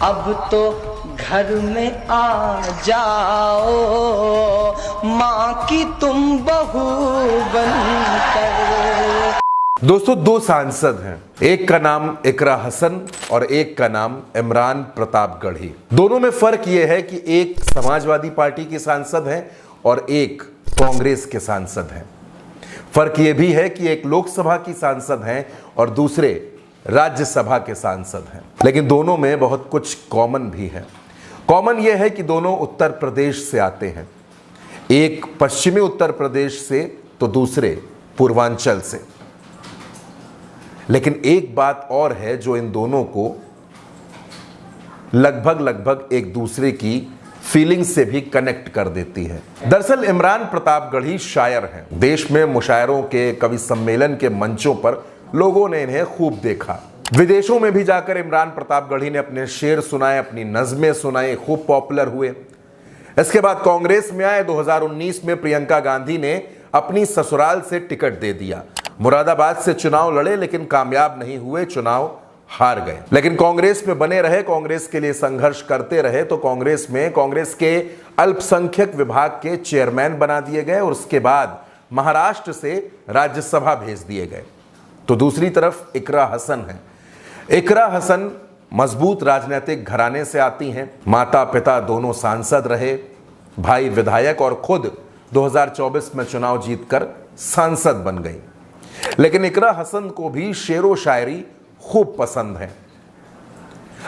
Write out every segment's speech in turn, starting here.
अब तो घर में आ जाओ, माँ की तुम बहू बनकर। दोस्तों, दो सांसद हैं, एक का नाम इकरा हसन और एक का नाम इमरान प्रतापगढ़ी। दोनों में फर्क यह है कि एक समाजवादी पार्टी के सांसद हैं और एक कांग्रेस के सांसद हैं। फर्क यह भी है कि एक लोकसभा की सांसद हैं और दूसरे राज्यसभा के सांसद हैं, लेकिन दोनों में बहुत कुछ कॉमन भी है। कॉमन यह है कि दोनों उत्तर प्रदेश से आते हैं, एक पश्चिमी उत्तर प्रदेश से तो दूसरे पूर्वांचल से। लेकिन एक बात और है जो इन दोनों को लगभग एक दूसरे की फीलिंग से भी कनेक्ट कर देती है। दरअसल इमरान प्रतापगढ़ी शायर हैं। देश में मुशायरों के, कवि सम्मेलन के मंचों पर लोगों ने इन्हें खूब देखा। विदेशों में भी जाकर इमरान प्रतापगढ़ी ने अपने शेर सुनाए, अपनी नज़में सुनाई, खूब पॉपुलर हुए। इसके बाद कांग्रेस में आए। 2019 में प्रियंका गांधी ने अपनी ससुराल से टिकट दे दिया। मुरादाबाद से चुनाव लड़े लेकिन कामयाब नहीं हुए, चुनाव हार गए। लेकिन कांग्रेस में बने रहे, कांग्रेस के लिए संघर्ष करते रहे। तो कांग्रेस में कांग्रेस के अल्पसंख्यक विभाग के चेयरमैन बना दिए गए और उसके बाद महाराष्ट्र से राज्यसभा भेज दिए गए। तो दूसरी तरफ इकरा हसन है। इकरा हसन मजबूत राजनीतिक घराने से आती हैं। माता पिता दोनों सांसद रहे, भाई विधायक और खुद 2024 में चुनाव जीतकर सांसद बन गई। लेकिन इकरा हसन को भी शेरो शायरी खूब पसंद है।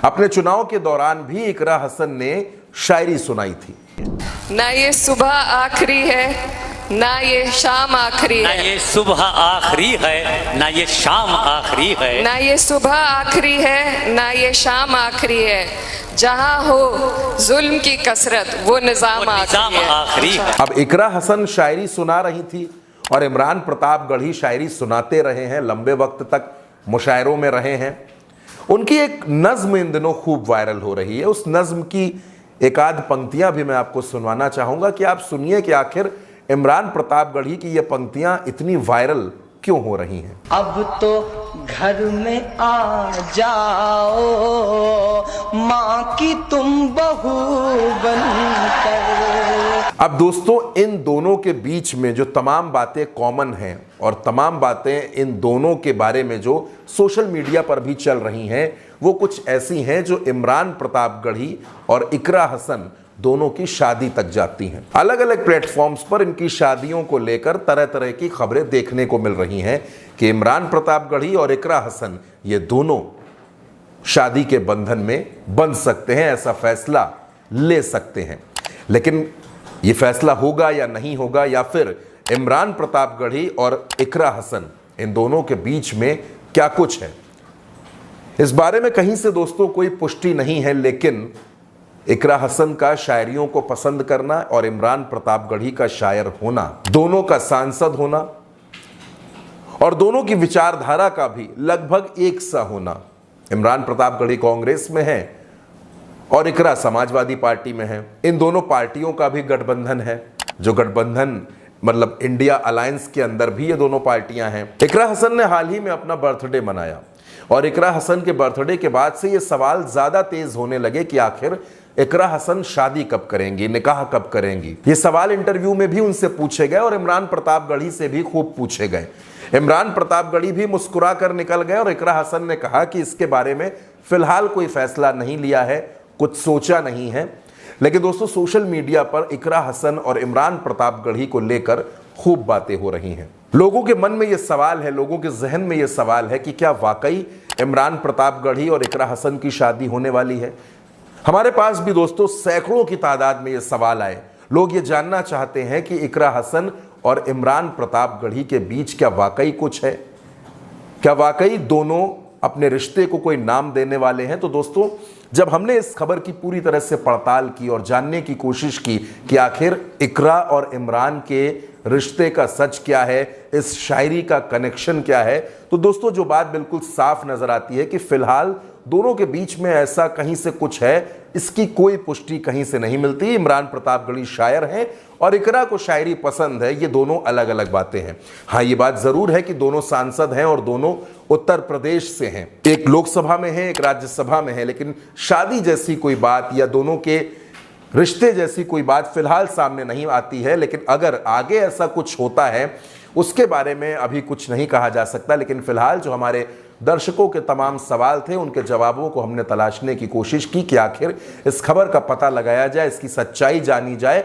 अपने चुनाव के दौरान भी इकरा हसन ने शायरी सुनाई थी। ना ये सुबह आखिरी है, ना ये शाम आखिरी है, ना ये सुबह आखिरी है, ना ये शाम आखिरी है, ना ये सुबह आखिरी है, ना ये शाम आखिरी है। जहां हो जुल्म की कसरत वो निजाम आखिरी है। अब इकरा हसन शायरी सुना रही थी और इमरान प्रतापगढ़ी शायरी सुनाते रहे हैं, लंबे वक्त तक मुशायरों में रहे हैं। उनकी एक नज्म इन दिनों खूब वायरल हो रही है। उस नज्म की एक आध पंक्तियां भी मैं आपको सुनवाना चाहूंगा कि आप सुनिए कि आखिर इमरान प्रतापगढ़ी की ये पंक्तियां इतनी वायरल क्यों हो रही हैं। अब तो घर में आ जाओ, माँ की तुम बहू बनकर। अब दोस्तों, इन दोनों के बीच में जो तमाम बातें कॉमन हैं और तमाम बातें इन दोनों के बारे में जो सोशल मीडिया पर भी चल रही हैं, वो कुछ ऐसी हैं जो इमरान प्रतापगढ़ी और इकरा हसन दोनों की शादी तक जाती हैं। अलग अलग प्लेटफॉर्म्स पर इनकी शादियों को लेकर तरह तरह की खबरें देखने को मिल रही हैं कि इमरान प्रतापगढ़ी और इकरा हसन ये दोनों शादी के बंधन में बंध सकते हैं, ऐसा फैसला ले सकते हैं। लेकिन ये फैसला होगा या नहीं होगा, या फिर इमरान प्रतापगढ़ी और इकरा हसन इन दोनों के बीच में क्या कुछ है, इस बारे में कहीं से दोस्तों कोई पुष्टि नहीं है। लेकिन इकरा हसन का शायरियों को पसंद करना और इमरान प्रतापगढ़ी का शायर होना, दोनों का सांसद होना और दोनों की विचारधारा का भी लगभग एक सा होना। इमरान प्रतापगढ़ी कांग्रेस में है और इकरा समाजवादी पार्टी में है। इन दोनों पार्टियों का भी गठबंधन है, जो गठबंधन मतलब इंडिया अलायंस के अंदर भी ये दोनों पार्टियां हैं। इकरा हसन ने हाल ही में अपना बर्थडे मनाया और इकरा हसन के बर्थडे के बाद से ये सवाल ज्यादा तेज होने लगे कि आखिर इकरा हसन शादी कब करेंगी, निकाह कब करेंगी। ये सवाल इंटरव्यू में भी उनसे पूछे गए और इमरान प्रतापगढ़ी से भी खूब पूछे गए। इमरान प्रतापगढ़ी भी मुस्कुरा कर निकल गए और इकरा हसन ने कहा कि इसके बारे में फिलहाल कोई फैसला नहीं लिया है, कुछ सोचा नहीं है। लेकिन दोस्तों, सोशल मीडिया पर इकरा हसन और इमरान प्रतापगढ़ी को लेकर खूब बातें हो रही हैं। लोगों के मन में यह सवाल है, लोगों के जहन में यह सवाल है कि क्या वाकई इमरान प्रतापगढ़ी और इकरा हसन की शादी होने वाली है। हमारे पास भी दोस्तों सैकड़ों की तादाद में ये सवाल आए। लोग ये जानना चाहते हैं कि इकरा हसन और इमरान प्रतापगढ़ी के बीच क्या वाकई कुछ है, क्या वाकई दोनों अपने रिश्ते को कोई नाम देने वाले हैं। तो दोस्तों, जब हमने इस खबर की पूरी तरह से पड़ताल की और जानने की कोशिश की कि आखिर इकरा और इमरान के रिश्ते का सच क्या है, इस शायरी का कनेक्शन क्या है, तो दोस्तों जो बात बिल्कुल साफ नजर आती है कि फिलहाल दोनों के बीच में ऐसा कहीं से कुछ है, इसकी कोई पुष्टि कहीं से नहीं मिलती। इमरान प्रतापगढ़ी शायर हैं और इकरा को शायरी पसंद है, ये दोनों अलग अलग बातें हैं। हाँ, ये बात जरूर है कि दोनों सांसद हैं और दोनों उत्तर प्रदेश से हैं, एक लोकसभा में है, एक राज्यसभा में है, लेकिन शादी जैसी कोई बात या दोनों के रिश्ते जैसी कोई बात फिलहाल सामने नहीं आती है। लेकिन अगर आगे ऐसा कुछ होता है उसके बारे में अभी कुछ नहीं कहा जा सकता। लेकिन फिलहाल जो हमारे दर्शकों के तमाम सवाल थे उनके जवाबों को हमने तलाशने की कोशिश की कि आखिर इस खबर का पता लगाया जाए, इसकी सच्चाई जानी जाए